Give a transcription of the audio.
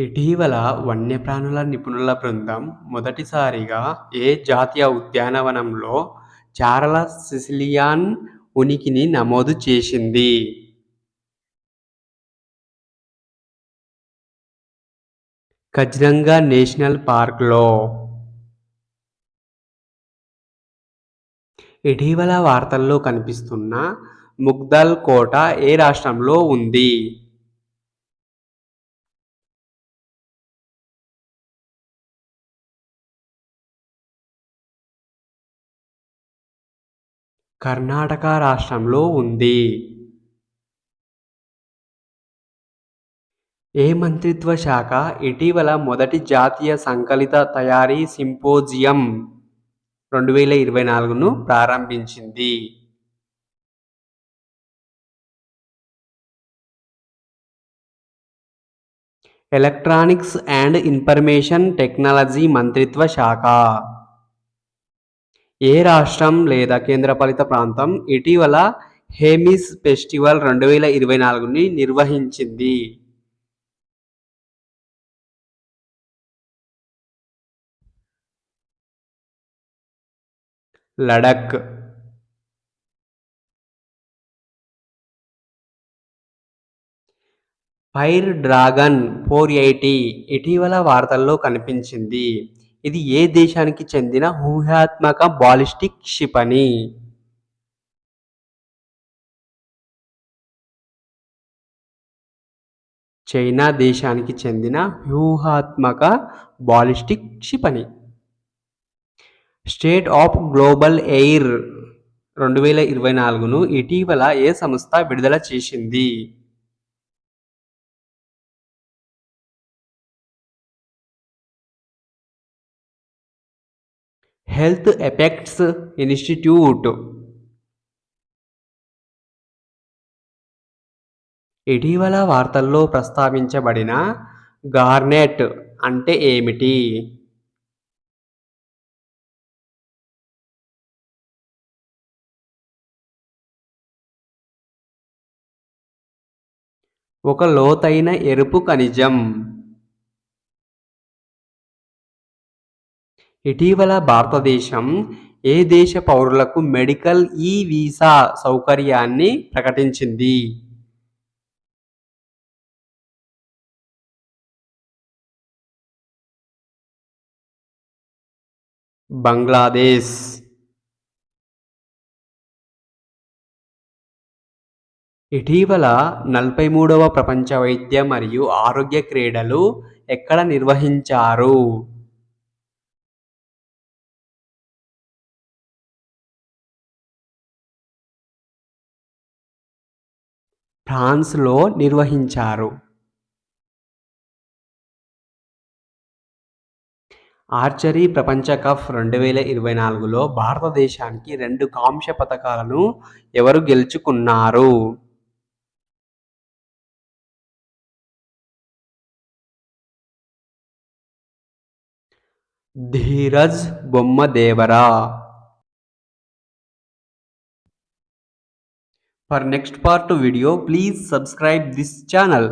ఇటీవల వన్యప్రాణుల నిపుణుల బృందం మొదటిసారిగా ఏ జాతీయ ఉద్యానవనంలో చారలస్ సిసిలియన్ ఉనికిని నమోదు చేసింది? కజిరంగా నేషనల్ పార్క్లో. ఇటీవల వార్తల్లో కనిపిస్తున్న ముగ్దల్ కోట ఏ రాష్ట్రంలో ఉంది? కర్ణాటక రాష్ట్రంలో ఉంది. ఏ మంత్రిత్వ శాఖ ఇటీవల మొదటి జాతీయ సంకలిత తయారీ సింపోజియం 2024ను ప్రారంభించింది? ఎలక్ట్రానిక్స్ అండ్ ఇన్ఫర్మేషన్ టెక్నాలజీ మంత్రిత్వ శాఖ. ఏ రాష్ట్రం లేదా కేంద్రపాలిత ప్రాంతం ఇటీవల హేమిస్ ఫెస్టివల్ 2024ని నిర్వహించింది? లడఖ్. ఫైర్ డ్రాగన్ 480 ఇటీవల వార్తల్లో కనిపించింది. ఇది ఏ దేశానికి చెందిన వ్యూహాత్మక బాలిస్టిక్ క్షిపణి? చైనా దేశానికి చెందిన వ్యూహాత్మక బాలిస్టిక్ క్షిపణి. స్టేట్ ఆఫ్ గ్లోబల్ ఎయిర్ 2024ను ఇటీవల ఏ సంస్థ విడుదల చేసింది? Health effects institute. ఇటీవల వార్తల్లో ప్రస్తావించబడిన గార్నెట్ అంటే ఏమిటి? ఒక లోతైన ఎరుపు ఖనిజం. ఇటీవల భారతదేశం ఏ దేశ పౌరులకు మెడికల్ ఈ-వీసా సౌకర్యాన్ని ప్రకటించింది? బంగ్లాదేశ్. ఇటీవల 43వ ప్రపంచ వైద్య మరియు ఆరోగ్య క్రీడలు ఎక్కడ నిర్వహించారు? ఫ్రాన్స్లో నిర్వహించారు. ఆర్చరీ ప్రపంచ కప్ 2024లో భారతదేశానికి 2 కాంస్య పతకాలను ఎవరు గెలుచుకున్నారు? Dheeraj Bommadevara. For next part video, please subscribe this channel.